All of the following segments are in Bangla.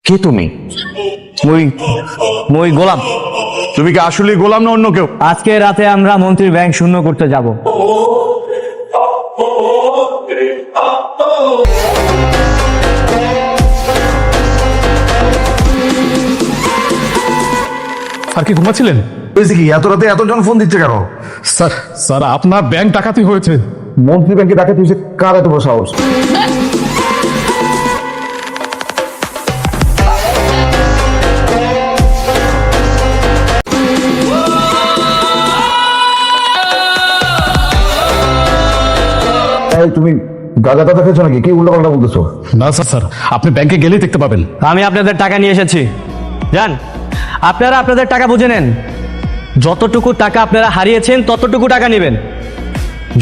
কে তুমি? মই গোলাম। তুমি কি আসলে গোলাম না অন্য কেউ? আজকে রাতে আমরা মন্ত্রীর ব্যাংক শূন্য করতে যাব। আর কি ঘুমাচ্ছিলেন? কি এত রাতে এতজন ফোন দিচ্ছে কেন? স্যার স্যার আপনার ব্যাংক ডাকাতি হয়েছে। মন্ত্রী ব্যাংকে ডাকাতি হয়েছে? কার এত বড় সাহস? তুমি গাঁজা টাকা খেয়েছো নাকি? কি উল্টো পাল্টা বলতেছো? না স্যার, স্যার আপনি ব্যাংকে গেলেই দেখতে পাবেন। আমি আপনাদের টাকা নিয়ে এসেছি, যান আপনারা আপনাদের টাকা বুঝে নেন। যতটুকু টাকা আপনারা হারিয়েছেন ততটুকু টাকা নেবেন।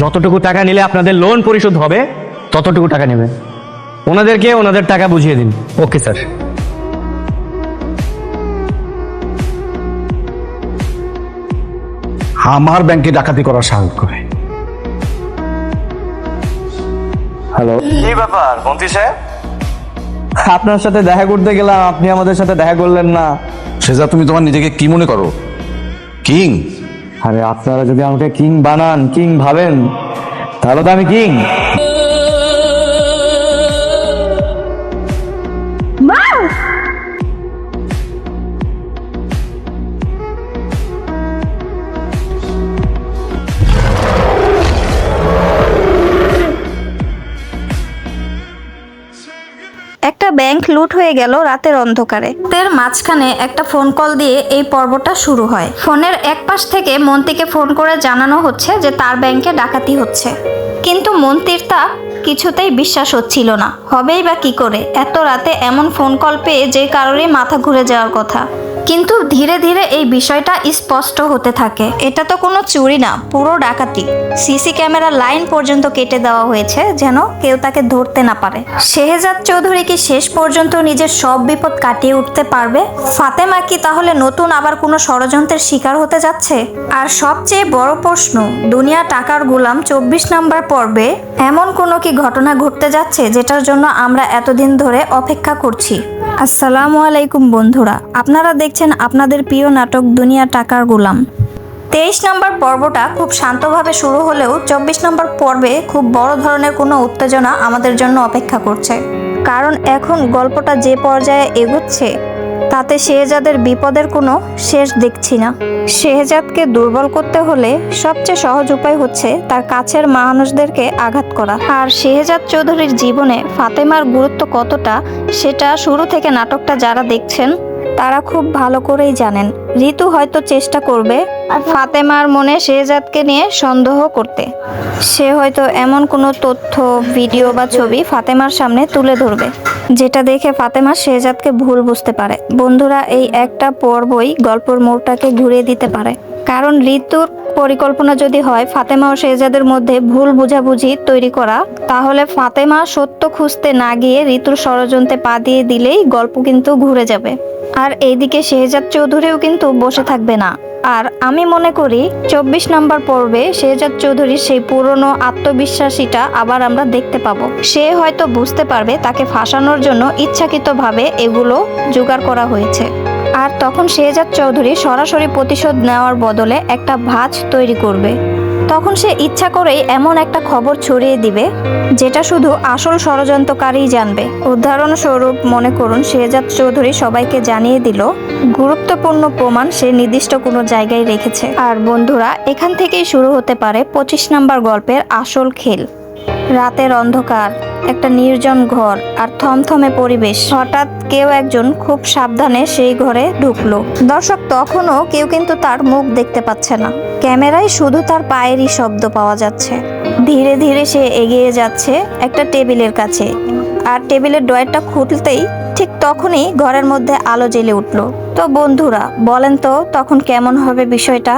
যতটুকু টাকা নিলে আপনাদের লোন পরিশোধ হবে ততটুকু টাকা নেবেন। ওনাদেরকে ওনাদের টাকা বুঝিয়ে দিন। Okay sir. আমার ব্যাংকে ডাকাতি করার সাহস করে? হ্যালো, কি ব্যাপার মন্ত্রী সাহেব? আপনার সাথে দেখা করতে গেলাম, আপনি আমাদের সাথে দেখা করলেন না। সেজা, তুমি তোমার নিজেকে কি মনে করো? কিং? আরে আপনারা যদি আমাকে কিং বানান, কিং ভাবেন, তাহলে তো আমি কিং। একটা ব্যাংক লুট হয়ে গেল রাতের অন্ধকারে। এর মাঝখানে একটা ফোন কল দিয়ে এই পর্বটা শুরু হয়। ফোনের এক পাশ থেকে মন্ত্রীকে ফোন করে জানানো হচ্ছে যে তার ব্যাংকে ডাকাতি হচ্ছে, কিন্তু মন্ত্রীর তা কিছুতেই বিশ্বাস হচ্ছিল না। হবেই বা কি করে, এত রাতে এমন ফোন কল পেয়ে যে কারোরই মাথা ঘুরে যাওয়ার কথা। কিন্তু ধীরে ধীরে এই বিষয়টা স্পষ্ট হতে থাকে। এটা তো কোনো চুরি না, পুরো ডাকাতি। সিসি ক্যামেরার লাইন পর্যন্ত কেটে দেওয়া হয়েছে যেন কেউ তাকে ধরতে না পারে। শেহজাদ চৌধুরী কি শেষ পর্যন্ত নিজের সব বিপদ কাটিয়ে উঠতে পারবে? ফাতেমা কি তাহলে নতুন আবার কোনো ষড়যন্ত্রের শিকার হতে যাচ্ছে? আর সবচেয়ে বড় প্রশ্ন, দুনিয়া টাকার গোলাম 24 নম্বর পর্বে এমন কোনো কি ঘটনা ঘটতে যাচ্ছে যেটার জন্য আমরা এতদিন ধরে অপেক্ষা করছি? আসসালামু আলাইকুম বন্ধুরা, আপনারা দেখছেন আপনাদের প্রিয় নাটক দুনিয়া টাকার গোলাম। 23 নম্বর পর্বটা খুব শান্তভাবে শুরু হলেও 24 নম্বর পর্বে খুব বড় ধরনের কোনো উত্তেজনা আমাদের জন্য অপেক্ষা করছে। কারণ এখন গল্পটা যে পর্যায়ে এগোচ্ছে তাতে শেহজাদের বিপদের কোনো শেষ দেখছি না। শেহজাদকে দুর্বল করতে হলে সবচেয়ে সহজ উপায় হচ্ছে তার কাছের মানুষদেরকে আঘাত করা। আর শেহজাদ চৌধুরীর জীবনে ফাতেমার গুরুত্ব কতটা সেটা শুরু থেকে নাটকটা যারা দেখছেন তারা খুব ভালো করেই জানেন। ঋতু হয়তো চেষ্টা করবে ফাতেমার মনে শেহজাদকে নিয়ে সন্দেহ করতে। সে হয়তো এমন কোনো তথ্য, ভিডিও বা ছবি ফাতেমার সামনে তুলে ধরবে যেটা দেখে ফাতেমা শেহজাদকে ভুল বুঝতে পারে। বন্ধুরা, এই একটা পর্বই গল্পের মোড়টাকে ঘুরিয়ে দিতে পারে। কারণ ঋতুর পরিকল্পনা যদি হয় ফাতেমা ও শেহজাদের মধ্যে ভুল বোঝাবুঝি তৈরি করা, তাহলে ফাতেমা সত্য খুঁজতে না গিয়ে ঋতুর ষড়যন্ত্রে পা দিয়ে দিলেই গল্প কিন্তু ঘুরে যাবে। আর এইদিকে শেহজাদ চৌধুরীও কিন্তু বসে থাকবে না। আর আমি মনে করি 24 নম্বর পর্বে শেহজাদ চৌধুরীর সেই পুরনো আত্মবিশ্বাসীটা আবার আমরা দেখতে পাবো। সে হয়তো বুঝতে পারবে তাকে ফাঁসানোর জন্য ইচ্ছাকৃতভাবে এগুলো জোগাড় করা হয়েছে। আর তখন শেহজাদ চৌধুরী সরাসরি প্রতিশোধ নেওয়ার বদলে একটা ভাঁজ তৈরি করবে। তখন সে ইচ্ছা করেই এমন একটা খবর ছড়িয়ে দিবে যেটা শুধু আসল ষড়যন্ত্রকারীই জানবে। উদাহরণস্বরূপ মনে করুন শেহজাদ চৌধুরী সবাইকে জানিয়ে দিল গুরুত্বপূর্ণ প্রমাণ সে নির্দিষ্ট কোনো জায়গায় রেখেছে। আর বন্ধুরা, এখান থেকেই শুরু হতে পারে 25 নম্বর গল্পের আসল খেল। রাতের অন্ধকার, একটা নির্জন ঘর আর থমথমে পরিবেশ। হঠাৎ কেউ একজন খুব সাবধানে সেই ঘরে ঢুকলো। দর্শক, তখনও কেউ কিন্তু তার মুখ দেখতে পাচ্ছে না। ক্যামেরায় শুধু তার পায়েরই শব্দ পাওয়া যাচ্ছে। ধীরে ধীরে সে এগিয়ে যাচ্ছে একটা টেবিলের কাছে। আর টেবিলের ড্রয়ারটা খুলতেই ঠিক তখনই ঘরের মধ্যে আলো জ্বলে উঠলো। তো বন্ধুরা, বলেন তো তখন কেমন হবে বিষয়টা?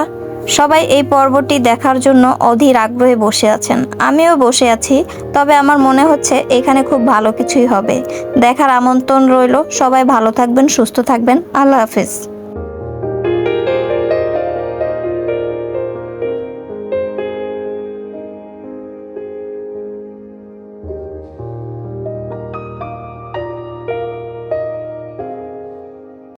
সবাই এই পর্বটি দেখার জন্য অধীর আগ্রহে বসে আছেন, আমিও বসে আছি। তবে আমার মনে হচ্ছে এখানে খুব ভালো কিছুই হবে। দেখার আমন্ত্রণ রইল। সবাই ভালো থাকবেন, সুস্থ থাকবেন। আল্লাহ হাফেজ।